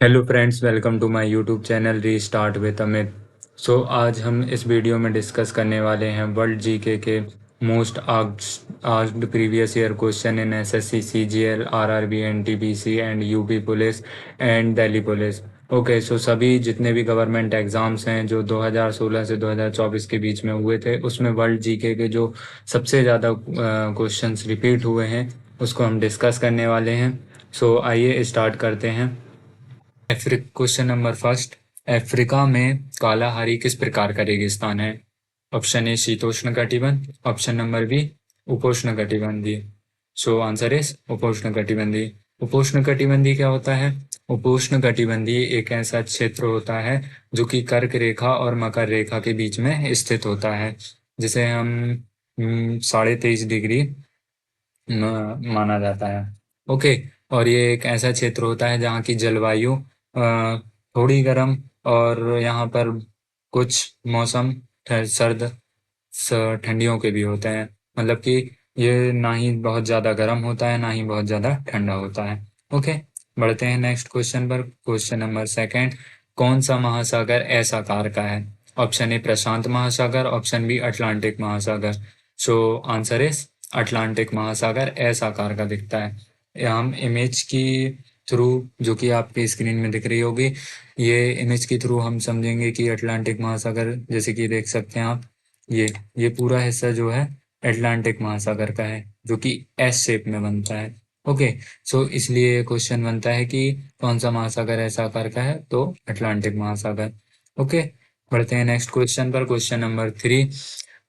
Hello friends, welcome to my YouTube channel restart with Amit. आज हम इस वीडियो में डिस्कस करने वाले हैं वर्ल्ड जीके के most asked previous year question in SSC, CGL, RRB, NTPC and UP police and Delhi police. Okay, so सभी जितने भी गवर्नमेंट एग्जाम्स हैं जो 2016 से 2024 के बीच में हुए थे, उसमें वर्ल्ड जीके के जो सबसे ज़्यादा क्वेश्चंस रिपीट हुए हैं उसको हम डिस्कस करने वाले हैं। आइए स्टार्ट करते हैं। क्वेश्चन नंबर फर्स्ट, अफ्रीका में कालाहारी किस प्रकार का रेगिस्तान है? ऑप्शन ए शीतोष्ण कटिबंध, ऑप्शन नंबर बी उपोष्ण कटिबंधीय। आंसर इज उपोष्ण कटिबंधीय। उपोष्ण कटिबंधीय क्या होता है? उपोष्ण कटिबंधीय एक ऐसा क्षेत्र होता है जो कि कर्क रेखा और मकर रेखा के बीच में स्थित होता है, जिसे हम 23.5 डिग्री माना जाता है। ओके, और ये एक ऐसा क्षेत्र होता है जहाँ की जलवायु थोड़ी गर्म और यहाँ पर कुछ मौसम सर्द ठंडियों के भी होते हैं। मतलब कि ये ना ही बहुत ज़्यादा गर्म होता है ना ही बहुत ज़्यादा ठंडा होता है। ओके, बढ़ते हैं नेक्स्ट क्वेश्चन पर। क्वेश्चन नंबर सेकंड, कौन सा महासागर ऐसा आकार का है? ऑप्शन ए प्रशांत महासागर, ऑप्शन बी अटलांटिक महासागर। आंसर इज अटलांटिक महासागर ऐसा आकार का दिखता है। हम इमेज की थ्रू, जो कि आपकी स्क्रीन में दिख रही होगी, ये इमेज के थ्रू हम समझेंगे कि अटलांटिक महासागर, जैसे कि देख सकते हैं आप, ये पूरा हिस्सा जो है अटलांटिक महासागर का है, जो कि एस शेप में बनता है। ओके, इसलिए क्वेश्चन बनता है कि कौन सा महासागर ऐसा आकार का है? तो अटलांटिक महासागर। ओके, बढ़ते हैं नेक्स्ट क्वेश्चन पर। क्वेश्चन नंबर 3,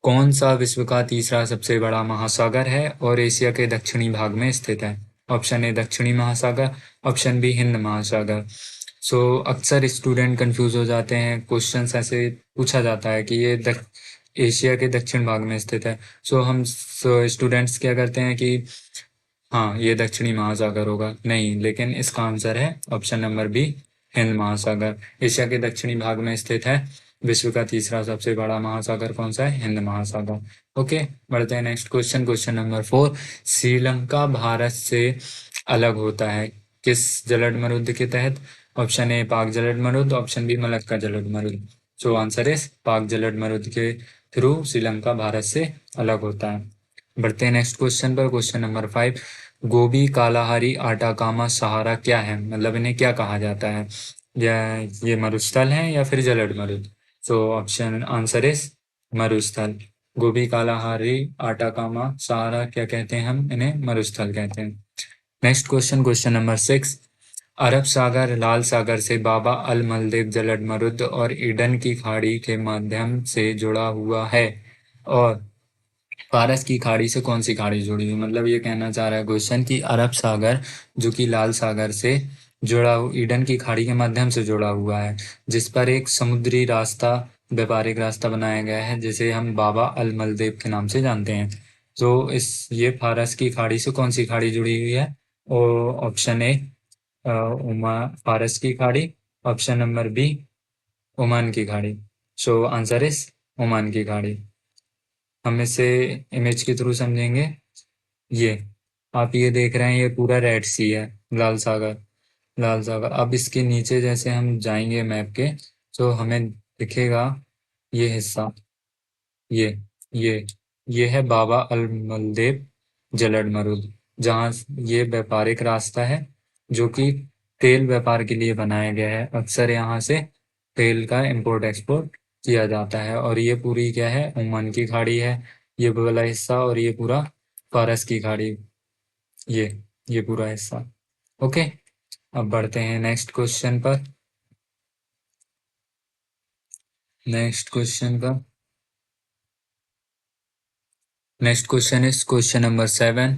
कौन सा विश्व का तीसरा सबसे बड़ा महासागर है और एशिया के दक्षिणी भाग में स्थित है? ऑप्शन ए दक्षिणी महासागर, ऑप्शन बी हिंद महासागर। अक्सर स्टूडेंट कंफ्यूज हो जाते हैं, क्वेश्चंस ऐसे पूछा जाता है कि ये एशिया के दक्षिण भाग में स्थित है। हम स्टूडेंट्स क्या करते हैं कि हाँ, ये दक्षिणी महासागर होगा। नहीं, लेकिन इसका आंसर है ऑप्शन नंबर बी, हिंद महासागर। एशिया के दक्षिणी भाग में स्थित है विश्व का तीसरा सबसे बड़ा महासागर। कौन सा है? हिंद महासागर। ओके, बढ़ते हैं next question. Question number 4, Sri Lanka Bharat से अलग होता है किस जलद मरुद के तहत? ऑप्शन ए पाक जलद मरुद, ऑप्शन बी मलक्का जलद मरुद। आंसर इज पाक जलद मरुद के थ्रू श्रीलंका भारत से अलग होता है। बढ़ते हैं नेक्स्ट क्वेश्चन पर। क्वेश्चन नंबर 5, गोबी, कालाहारी, आटाकामा, सहारा क्या है? मतलब इन्हें क्या कहा जाता है? या ये मरुस्थल है या फिर जलद मरुद? ऑप्शन आंसर इज मरुस्थल। गोबी, कालाहारी, आटाकामा, सहारा क्या कहते हैं हम? इन्हें मरुस्थल कहते हैं। नेक्स्ट क्वेश्चन, क्वेश्चन नंबर 6, अरब सागर, लाल सागर से बाबा अल मलदेव जलद मरुद और ईडन की खाड़ी के माध्यम से जुड़ा हुआ है, और फारस की खाड़ी से कौन सी खाड़ी जुड़ी हुई? मतलब ये कहना चाह रहा है क्वेश्चन कि अरब सागर जो कि लाल सागर से जुड़ा हुआ, ईडन की खाड़ी के माध्यम से जुड़ा हुआ है, जिस पर एक समुद्री रास्ता, व्यापारिक रास्ता बनाया गया है, जिसे हम बाबा अल मलदेव के नाम से जानते हैं। ये फारस की खाड़ी से कौन सी खाड़ी जुड़ी हुई है? ऑप्शन ए उमा फारस की खाड़ी, ऑप्शन नंबर बी ओमान की खाड़ी। आंसर इज ओमान की खाड़ी। हम इसे इमेज के थ्रू समझेंगे। ये आप ये देख रहे हैं, ये पूरा रेड सी है, लाल सागर। लाल सागर, अब इसके नीचे जैसे हम जाएंगे मैप के, तो हमें दिखेगा ये हिस्सा, ये ये ये है बाबा अल मलदेव जलद मरुद, जहाँ ये व्यापारिक रास्ता है जो कि तेल व्यापार के लिए बनाया गया है। अक्सर यहाँ से तेल का इंपोर्ट एक्सपोर्ट किया जाता है, और ये पूरी क्या है? ओमान की खाड़ी है ये वाला हिस्सा, और ये पूरा फारस की खाड़ी, ये ये पूरा हिस्सा। ओके, अब बढ़ते हैं नेक्स्ट क्वेश्चन पर। नेक्स्ट क्वेश्चन पर next question is question number 7,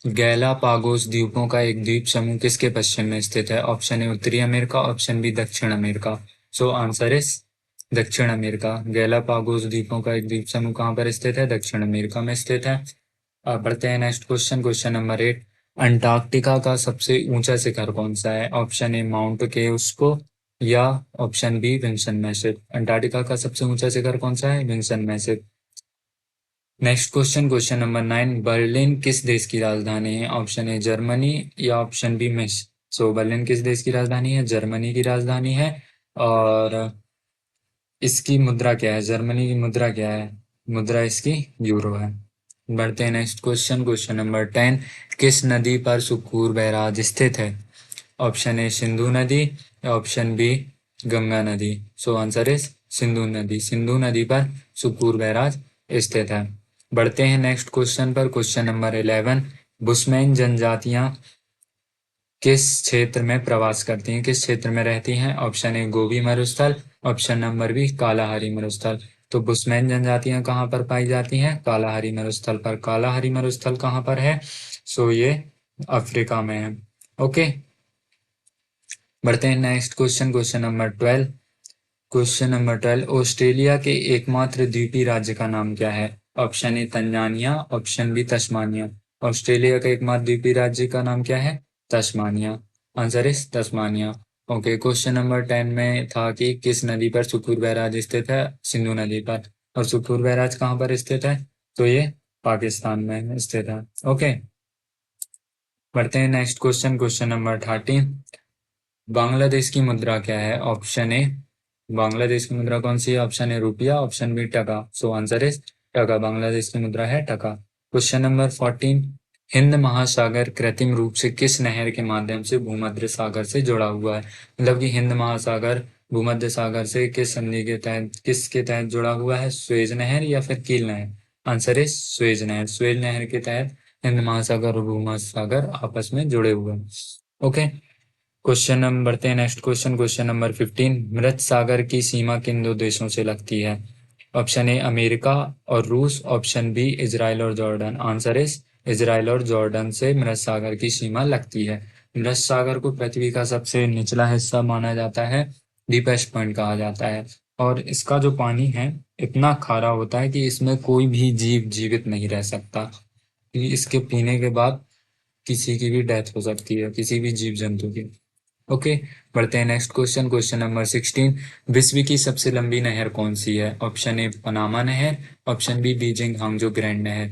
Galapagos द्वीपों का एक द्वीप समूह किसके पश्चिम में स्थित है? ऑप्शन ए उत्तरी अमेरिका, ऑप्शन बी दक्षिण अमेरिका। आंसर इज दक्षिण अमेरिका। गैलापागोस द्वीपों का एक द्वीप समूह कहाँ पर स्थित है? दक्षिण अमेरिका में स्थित है। अब बढ़ते हैं next question. Question number 8, Antarctica का सबसे ऊंचा शिखर कौन सा है? ऑप्शन ए माउंट केओस्को, या option B Vinson Massif. Antarctica का सबसे ऊंचा शिखर कौन सा है? Vinson Massif. Next question, question number 9, Berlin किस देश की राजधानी है? ऑप्शन ए जर्मनी, या ऑप्शन बी सो बर्लिन किस देश की राजधानी है? जर्मनी की राजधानी है। और इसकी मुद्रा क्या है? जर्मनी की मुद्रा क्या है? मुद्रा इसकी यूरो है। बढ़ते हैं नेक्स्ट क्वेश्चन, क्वेश्चन नंबर 10। किस नदी पर सुखूर बैराज स्थित है? ऑप्शन ए सिंधु नदी, ऑप्शन बी गंगा नदी। सो आंसर इज सिंधु नदी। सिंधु नदी पर सुखूर बैराज स्थित है। बढ़ते हैं नेक्स्ट क्वेश्चन पर, क्वेश्चन नंबर 11। बुश्मैन जनजातियां किस क्षेत्र में प्रवास करती हैं, किस क्षेत्र में रहती हैं? ऑप्शन ए गोबी मरुस्थल, ऑप्शन नंबर बी कालाहारी मरुस्थल। तो बुश्मैन जनजातियां कहाँ पर पाई जाती हैं? कालाहारी मरुस्थल पर। कालाहारी मरुस्थल कहाँ पर है? सो ये अफ्रीका में है। ओके, बढ़ते हैं next question, question number 12। Question number 12, Australia के एकमात्र द्वीपी राज्य का नाम क्या है? Option A Tanzania, option B Tasmania. Australia का एकमात्र द्वीपी राज्य का नाम क्या है? Tasmania. Answer is Tasmania. Okay, question number 10 में था कि किस नदी पर सुखूर बैराज स्थित है? सिंधु नदी पर। और सुखूर बैराज कहाँ पर स्थित है? तो ये पाकिस्तान में स्थित है। ओके, बढ़ते हैं next question, question number 13। Bangladesh की मुद्रा क्या है? ऑप्शन ए, बांग्लादेश की मुद्रा कौन सी है? ऑप्शन ए रुपया, ऑप्शन बी टका। सो आंसर इज टका। बांग्लादेश की मुद्रा है टका। Question number 14। हिंद महासागर कृत्रिम रूप से किस नहर के माध्यम से भूमध्य सागर से जुड़ा हुआ है? मतलब कि हिंद महासागर भूमध्य सागर से किस संधि के तहत, किसके तहत जुड़ा हुआ है? स्वेज नहर या फिर कील नहर? आंसर इज स्वेज नहर। स्वेज नहर के तहत हिंद महासागर और भूमध्य सागर आपस में जुड़े हुए हैं। ओके, क्वेश्चन नंबर, बढ़ते हैं नेक्स्ट क्वेश्चन, क्वेश्चन नंबर 15। मृत सागर की सीमा किन दो देशों से लगती है? ऑप्शन ए अमेरिका और रूस, ऑप्शन बी इजराइल और जॉर्डन। आंसर इज इजराइल और जॉर्डन से मृत सागर की सीमा लगती है। मृत सागर को पृथ्वी का सबसे निचला हिस्सा माना जाता है, डीपेस्ट पॉइंट कहा जाता है। और इसका जो पानी है इतना खारा होता है कि इसमें कोई भी जीव जीवित नहीं रह सकता, क्योंकि इसके पीने के बाद किसी की भी डेथ हो सकती है, किसी भी जीव जंतु की। ओके, बढ़ते हैं नेक्स्ट क्वेश्चन, क्वेश्चन नंबर 16। विश्व की सबसे लंबी नहर कौन सी है? ऑप्शन ए पनामा नहर, option B Beijing Hangzhou grand नहर।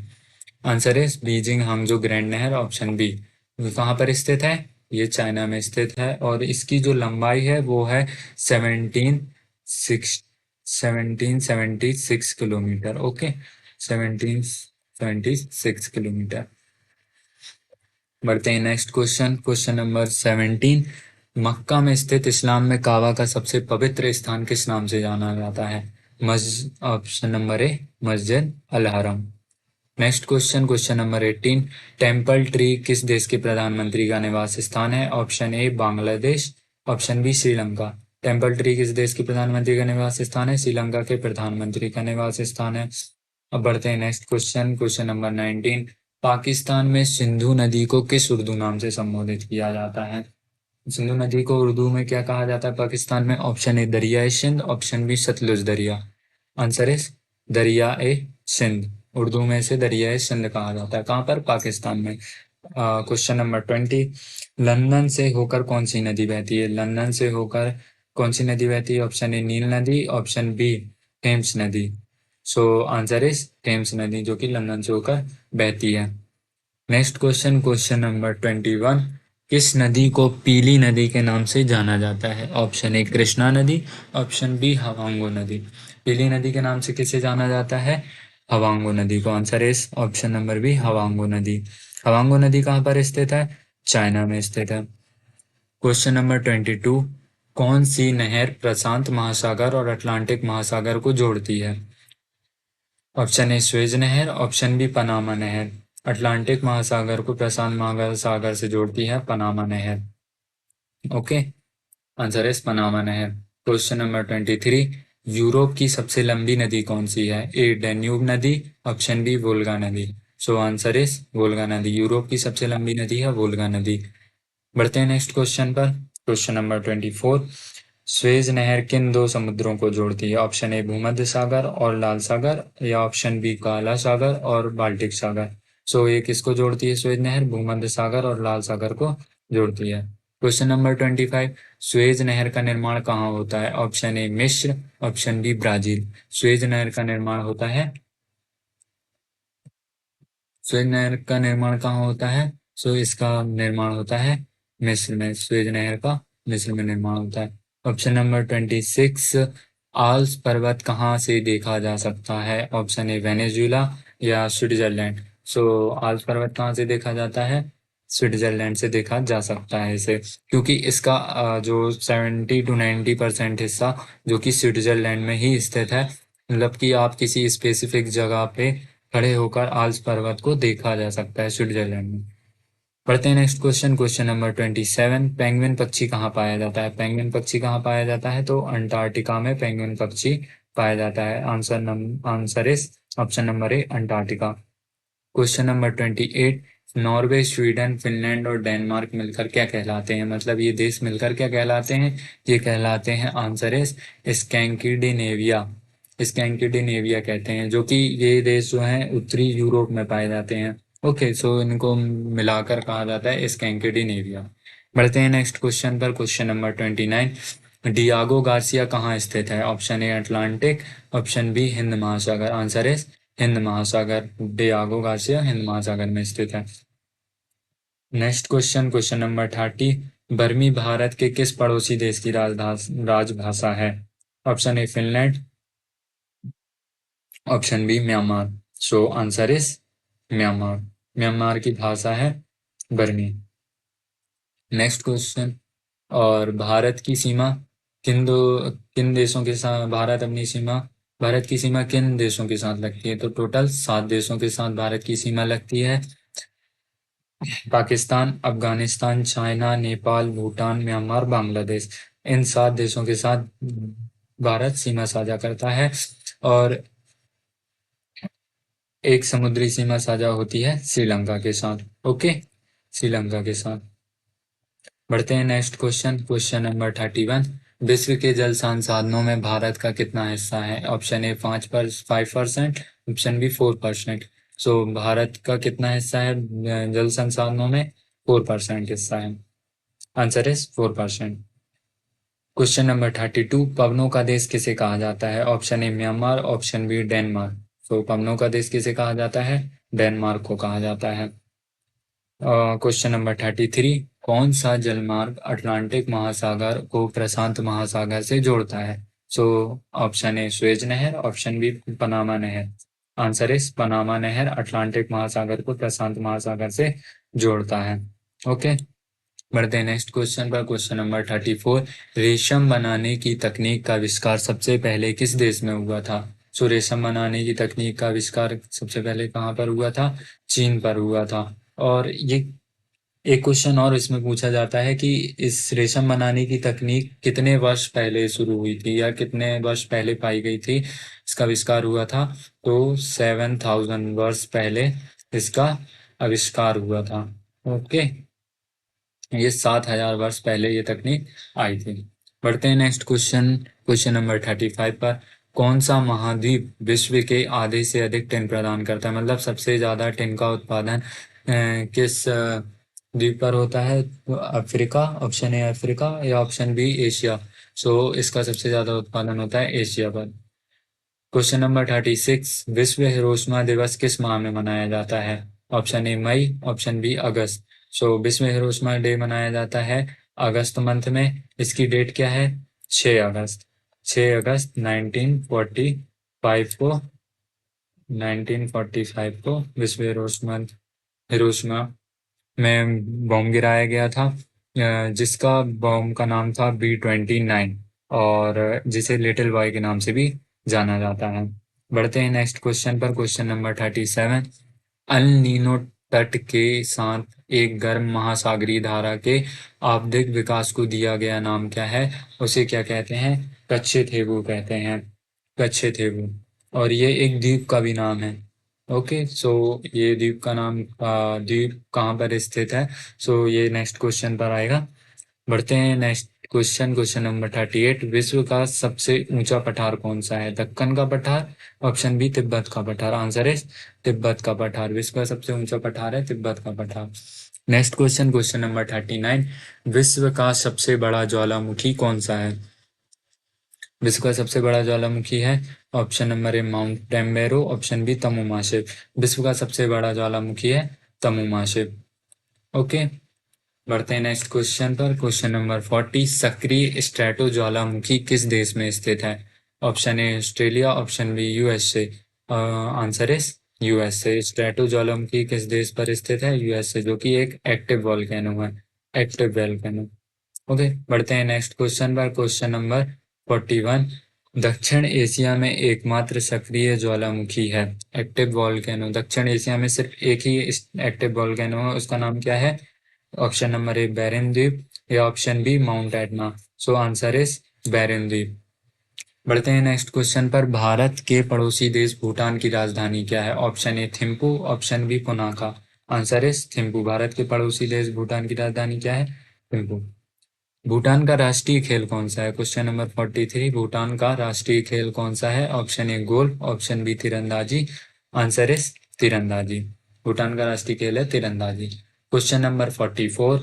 Answer is Beijing Hangzhou grand नहर, ऑप्शन बी। कहाँ पर स्थित है? ये चाइना में स्थित है और इसकी जो लंबाई है वो है 1776 किलोमीटर। Okay, 1776 kilometre. बढ़ते हैं नेक्स्ट क्वेश्चन, क्वेश्चन नंबर 17। मक्का में स्थित इस्लाम में काबा का सबसे पवित्र स्थान किस नाम से जाना जाता है? ऑप्शन नंबर ए मस्जिद अल हरम। Next question, question number 18। Temple tree किस देश के प्रधानमंत्री का निवास स्थान है? Option A Bangladesh, option B Sri Lanka. Temple tree किस देश के प्रधानमंत्री का निवास स्थान है? श्रीलंका के प्रधानमंत्री का निवास स्थान है। अब बढ़ते हैं next question, question number 19। Pakistan में सिंधु नदी को किस उर्दू नाम से संबोधित किया जाता है? सिंधु नदी को उर्दू में क्या कहा जाता है पाकिस्तान में? ऑप्शन ए दरियाए सिंध, ऑप्शन बी सतलुज दरिया। आंसर इज दरिया ए सिंध। उर्दू में से दरियाए सिंध कहा जाता है। कहाँ पर? पाकिस्तान में। Question number 20। लंदन से होकर कौन सी नदी बहती है? लंदन से होकर कौन सी नदी बहती है? ऑप्शन ए नील नदी, ऑप्शन बी थेम्स नदी। सो आंसर इज थेम्स नदी, जो कि लंदन से होकर बहती है। Next question, question number 21। किस नदी को पीली नदी के नाम से जाना जाता है? ऑप्शन ए कृष्णा नदी, ऑप्शन बी हवांगो नदी। पीली नदी के नाम से किसे जाना जाता है? हवांगो नदी को। Answer is option number B Huang Ho नदी। हवांगो नदी कहाँ पर स्थित है? चाइना में स्थित है। Question number 22। कौन सी नहर प्रशांत महासागर और अटलांटिक महासागर को जोड़ती है? ऑप्शन ए स्वेज नहर, ऑप्शन बी पनामा नहर। अटलांटिक महासागर को प्रशांत महासागर से जोड़ती है पनामा नहर। ओके, आंसर इज पनामा नहर। Question number 23। यूरोप की सबसे लंबी नदी कौन सी है? ए डेन्यूब नदी, ऑप्शन बी वोल्गा नदी। सो आंसर इज वोल्गा नदी। यूरोप की सबसे लंबी नदी है वोल्गा नदी। बढ़ते हैं नेक्स्ट क्वेश्चन पर, क्वेश्चन नंबर 24। स्वेज नहर किन दो समुद्रों को जोड़ती है? ऑप्शन ए भूमध्य सागर और लाल सागर, या ऑप्शन बी काला सागर और बाल्टिक सागर। सो ये किसको जोड़ती है? स्वेज नहर भूमध्य सागर और लाल सागर को जोड़ती है। Question number 25। स्वेज नहर का निर्माण कहाँ होता है? ऑप्शन ए मिस्र, ऑप्शन बी ब्राजील। स्वेज नहर का निर्माण होता है, स्वेज नहर का निर्माण कहाँ होता है? सो इसका निर्माण होता है मिस्र में, स्वेज नहर का मिस्र में निर्माण होता है। ऑप्शन नंबर 26, आल्प्स पर्वत कहाँ से देखा जा सकता है? ऑप्शन ए वेनेजुएला या स्विट्जरलैंड। सो आल्प्स पर्वत कहाँ से देखा जाता है? स्विट्जरलैंड से देखा जा सकता है इसे, क्योंकि इसका जो 70 to 90% हिस्सा जो कि स्विट्जरलैंड में ही स्थित है, मतलब कि आप किसी स्पेसिफिक जगह पे खड़े होकर आल्प्स पर्वत को देखा जा सकता है स्विट्जरलैंड में। पढ़ते हैं next question, question number 27, penguin पक्षी कहाँ पाया जाता है? पेंगुइन पक्षी कहाँ पाया जाता है? तो अंटार्कटिका में पेंगुइन पक्षी पाया जाता है। Answer is option number A, Antarctica. Question number 28, Norway, Sweden, Finland और डेनमार्क मिलकर क्या कहलाते हैं? मतलब ये देश मिलकर क्या कहलाते हैं? ये कहलाते हैं, आंसर इज स्कैंडिनेविया। स्कैंडिनेविया कहते हैं, जो कि ये देश जो हैं उत्तरी यूरोप में पाए जाते हैं। ओके, सो इनको मिलाकर कहा जाता है स्कैंडिनेविया। बढ़ते हैं नेक्स्ट क्वेश्चन पर, क्वेश्चन नंबर 29, डियागो गार्सिया कहाँ स्थित है? Option A Atlantic, option B Hind महासागर। आंसर इज हिंद महासागर। डियागो गार्सिया हिंद महासागर में स्थित है। नेक्स्ट क्वेश्चन, क्वेश्चन नंबर 30, बर्मी भारत के किस पड़ोसी देश की राजभाषा है? Option A Finland, option B Myanmar. So answer is Myanmar. Myanmar की भाषा है बर्मी। नेक्स्ट क्वेश्चन, और भारत की सीमा किन देशों के साथ भारत की सीमा किन देशों के साथ लगती है? तो टोटल 7 देशों के साथ भारत की सीमा लगती है। Pakistan, Afghanistan, China, Nepal, Bhutan, Myanmar, Bangladesh. इन 7 देशों के साथ भारत सीमा साझा करता है, और एक समुद्री सीमा साझा होती है श्रीलंका के साथ। ओके, श्रीलंका के साथ। बढ़ते हैं नेक्स्ट क्वेश्चन, क्वेश्चन नंबर 31, विश्व के जल संसाधनों में भारत का कितना हिस्सा है? Option A 5%, option B 4%। So Bharat का कितना हिस्सा है जल संसाधनों में? 4% हिस्सा है। Answer is 4%। क्वेश्चन नंबर 32, पवनों का देश किसे कहा जाता है? Option A Myanmar, option B Denmark. तो पवनों का देश किसे कहा जाता है? डेनमार्क को कहा जाता है। क्वेश्चन नंबर 33, कौन सा जलमार्ग अटलांटिक महासागर को प्रशांत महासागर से जोड़ता है? सो ऑप्शन ए स्वेज नहर, ऑप्शन बी पनामा नहर। आंसर इज पनामा नहर अटलांटिक महासागर को प्रशांत महासागर से जोड़ता है। ओके, बढ़ते हैं नेक्स्ट क्वेश्चन पर, क्वेश्चन नंबर 34, रेशम बनाने की तकनीक का आविष्कार सबसे पहले किस देश में हुआ था? सो रेशम बनाने की तकनीक का आविष्कार सबसे पहले कहाँ पर हुआ था? चीन पर हुआ था। और ये एक क्वेश्चन और इसमें पूछा जाता है कि इस रेशम बनाने की तकनीक कितने वर्ष पहले शुरू हुई थी, या कितने वर्ष पहले पाई गई थी, इसका आविष्कार हुआ था? तो 7000 वर्ष पहले इसका आविष्कार हुआ था। ओके, ये 7000 वर्ष पहले ये तकनीक आई थी। बढ़ते हैं नेक्स्ट क्वेश्चन, क्वेश्चन नंबर 35 पर, कौन सा महाद्वीप विश्व के आधे से अधिक टिन प्रदान करता है? मतलब सबसे ज्यादा टिन का उत्पादन किस द्वीप पर होता है? तो अफ्रीका, ऑप्शन ए अफ्रीका या ऑप्शन बी एशिया। सो इसका सबसे ज्यादा उत्पादन होता है एशिया पर। क्वेश्चन नंबर 36, विश्व हिरोशिमा दिवस किस माह में मनाया जाता है? Option A May, option B August. So विश्व हिरोशिमा डे मनाया जाता है अगस्त मंथ में। इसकी डेट क्या है? 6 अगस्त। 6 अगस्त 1945 को विश्व हिरोशिमा में बॉम्ब गिराया गया था, जिसका बॉम्ब का नाम था B-29, और जिसे लिटिल बॉय के नाम से भी जाना जाता है। बढ़ते हैं नेक्स्ट क्वेश्चन पर, क्वेश्चन नंबर 37, अल नीनो तट के साथ एक गर्म महासागरीय धारा के आवधिक विकास को दिया गया नाम क्या है? उसे क्या कहते हैं? कच्छे थेबू कहते हैं, कच्छे थेबू। और ये एक द्वीप का भी नाम है। ओके, सो ये द्वीप का नाम द्वीप कहाँ पर स्थित है? सो ये नेक्स्ट क्वेश्चन पर आएगा। बढ़ते हैं नेक्स्ट क्वेश्चन, क्वेश्चन नंबर 38, विश्व का सबसे ऊंचा पठार कौन सा है? दक्कन का पठार, ऑप्शन बी तिब्बत का पठार। आंसर इज तिब्बत का पठार। विश्व का सबसे ऊंचा पठार है तिब्बत का पठार। नेक्स्ट क्वेश्चन, क्वेश्चन नंबर 39, विश्व का सबसे बड़ा ज्वालामुखी कौन सा है? विश्व का सबसे बड़ा ज्वालामुखी है option number A mount Tambora, option B Tamu Massif. विश्व का सबसे बड़ा ज्वालामुखी है तमु मासिव। ओके, बढ़ते हैं नेक्स्ट क्वेश्चन पर। क्वेश्चन नंबर 40, सक्रिय स्ट्रेटो ज्वालामुखी किस देश में स्थित है? Option A Australia, option B USA. Answer is USA. Strato ज्वालामुखी किस देश पर स्थित है? यूएसए, जो कि एक एक्टिव वॉल्केनो है, एक्टिव वॉल्केनो। ओके, बढ़ते हैं नेक्स्ट क्वेश्चन पर। क्वेश्चन नंबर 41, दक्षिण एशिया में एकमात्र सक्रिय ज्वालामुखी है, एक्टिव वॉल्केनो। दक्षिण एशिया में सिर्फ एक ही एक्टिव वॉल्केनो है, उसका नाम क्या है? ऑप्शन नंबर ए बैरन द्वीप या option B mount Etna. So answer is Barren द्वीप। बढ़ते हैं नेक्स्ट क्वेश्चन पर। भारत के पड़ोसी देश भूटान की राजधानी क्या है? Option A Thimphu, option B Punakha. Answer is Thimphu. Bharat के पड़ोसी देश भूटान की राजधानी क्या है? थिम्पू। भूटान का राष्ट्रीय खेल कौन सा है? क्वेश्चन नंबर 43, भूटान का राष्ट्रीय खेल कौन सा है? Option A golf, option B तीरंदाजी। आंसर इज तीरंदाजी। भूटान का राष्ट्रीय खेल है तीरंदाजी। क्वेश्चन नंबर 44,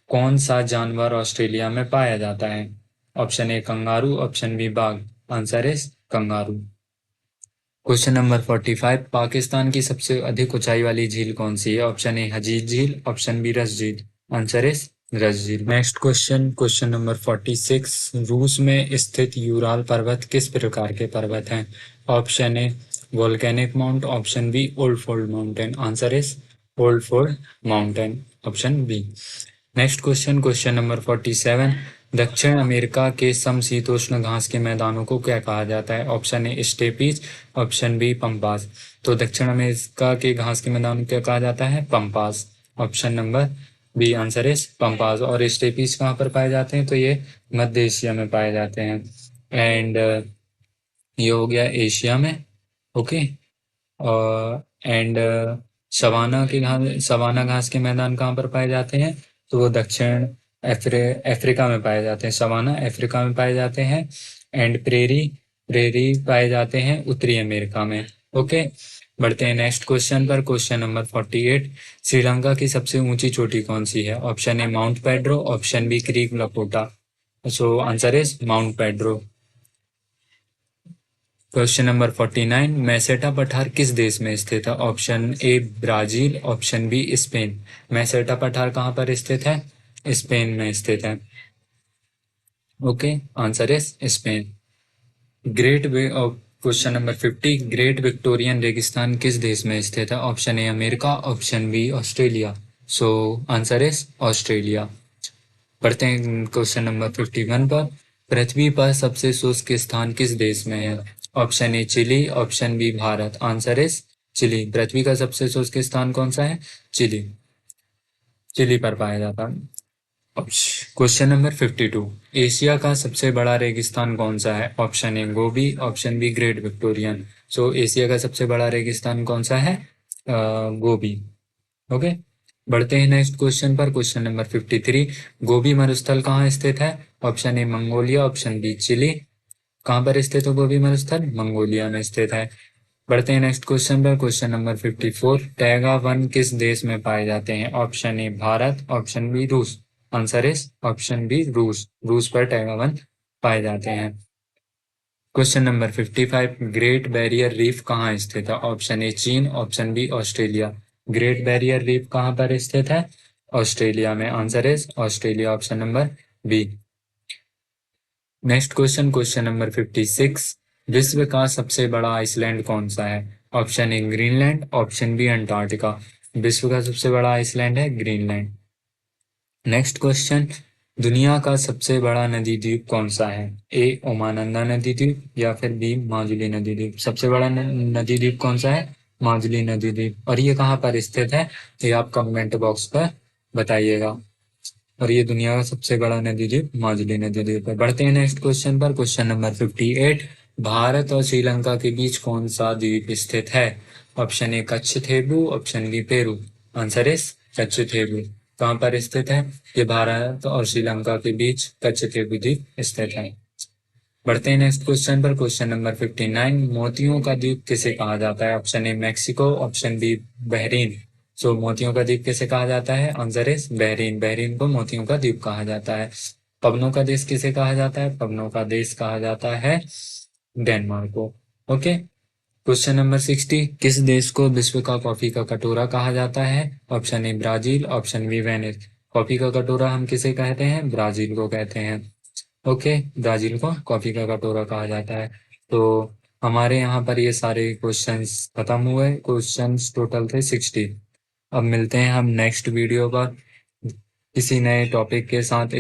कौन सा जानवर ऑस्ट्रेलिया में पाया जाता है? Option A kangaroo, option B बाघ। Answer is kangaroo. Question number 45, Pakistan की सबसे अधिक ऊंचाई वाली झील कौन सी है? ऑप्शन ए हजीज झील, ऑप्शन बी रस झील। आंसर इज रस झील। नेक्स्ट क्वेश्चन, क्वेश्चन नंबर 46, रूस में स्थित यूराल पर्वत किस प्रकार के पर्वत हैं? Option A volcanic mount, option B old fold mountain. Answer is old fold mountain, option B. Next question, question number 47, दक्षिण अमेरिका के समशीतोष्ण घास के मैदानों को क्या कहा जाता है? Option A steppes, option B pampas. तो दक्षिण अमेरिका के घास के मैदानों को क्या कहा जाता है? Pampas. Option number B answer is pampas. और स्टेपीज कहाँ पर पाए जाते हैं? तो ये मध्य एशिया में पाए जाते हैं। एंड ये हो गया एशिया में। ओके, एंड सवाना घास के मैदान कहाँ पर पाए जाते हैं? तो वो दक्षिण अफ्रीका में पाए जाते हैं। सवाना अफ्रीका में पाए जाते हैं। एंड प्रेरी प्रेरी पाए जाते हैं उत्तरी अमेरिका में। ओके, बढ़ते हैं नेक्स्ट क्वेश्चन पर। क्वेश्चन नंबर 48, श्रीलंका की सबसे ऊंची चोटी कौन सी है? Option A mount Pedro, option B क्रीक लकोटा। So answer is mount Pedro. Question number 49, Meseta पठार किस देश में स्थित है? Option A Brazil, option B Spain. Meseta पठार कहाँ पर स्थित है? स्पेन में स्थित है। Okay, answer is Spain. Question number 50, great Victorian रेगिस्तान किस देश में स्थित है? Option A America, option B Australia. So answer is Australia. बढ़ते हैं क्वेश्चन नंबर 51 पर। पृथ्वी पर सबसे शुष्क स्थान किस देश में है? Option A Chile, option B Bharat. Answer is Chile. पृथ्वी का सबसे शुष्क स्थान कौन सा है? चिली। चिली पर पाया जाता है। क्वेश्चन नंबर 52, एशिया का सबसे बड़ा रेगिस्तान कौन सा है? Option A Gobi, option be great Victorian. So Asia का सबसे बड़ा रेगिस्तान कौन सा है? गोबी। ओके, बढ़ते हैं नेक्स्ट क्वेश्चन पर। क्वेश्चन नंबर 53, गोबी मरुस्थल कहाँ स्थित है? Option A Mongolia, option B Chile. कहाँ पर स्थित है गोबी मरुस्थल? मंगोलिया में स्थित है। बढ़ते हैं नेक्स्ट क्वेश्चन पर। क्वेश्चन नंबर 54, टैगा वन किस देश में पाए जाते हैं? Option A Bharat, option B रूस। आंसर इज ऑप्शन बी रूस। रूस पर टैगा वन पाए जाते हैं। Question number 55, great barrier reef कहाँ स्थित है? ऑप्शन ए चीन, option B Australia. Great barrier reef कहाँ पर स्थित है? ऑस्ट्रेलिया में। Answer is Australia, option number B. Next question, question number 56, विश्व का सबसे बड़ा आइसलैंड कौन सा है? Option A Greenland, option B Antarctica. विश्व का सबसे बड़ा आइसलैंड है ग्रीनलैंड। नेक्स्ट क्वेश्चन, दुनिया का सबसे बड़ा नदी द्वीप कौन सा है? ए ओमानंदा नदी द्वीप या फिर बी माजुली नदी द्वीप। सबसे बड़ा नदी द्वीप कौन सा है? माजुली नदी द्वीप। और ये कहाँ पर स्थित है? ये आप कमेंट बॉक्स पर बताइएगा। और ये दुनिया का सबसे बड़ा नदी द्वीप माजुली नदी द्वीप है। बढ़ते हैं नेक्स्ट क्वेश्चन पर। क्वेश्चन नंबर 58, भारत और श्रीलंका के बीच कौन सा द्वीप स्थित है? Option A Katchatheevu, option B Peru. Answer is Katchatheevu. कहाँ पर स्थित है? ये भारत और श्रीलंका के बीच कच्छ थेबू द्वीप स्थित है। बढ़ते हैं नेक्स्ट क्वेश्चन पर। क्वेश्चन नंबर 59, मोतियों का द्वीप किसे कहा जाता है? Option A Mexico, option B Bahrain. So मोतियों का द्वीप किसे कहा जाता है? Answer is Bahrain. बहरीन को मोतियों का द्वीप कहा जाता है। पवनों का देश किसे कहा जाता है? पवनों का देश कहा जाता है डेनमार्क को। ओके, क्वेश्चन नंबर 60, किस देश को विश्व का कॉफी का कटोरा कहा जाता है? Option A Brazil, option B Venice. Coffee का कटोरा हम किसे कहते हैं? ब्राजील को कहते हैं। ओके, ब्राजील को कॉफी का कटोरा कहा जाता है। तो हमारे यहाँ पर ये सारे क्वेश्चंस खत्म हुए। क्वेश्चंस टोटल थे 60। अब मिलते हैं हम नेक्स्ट वीडियो पर किसी नए टॉपिक के साथ।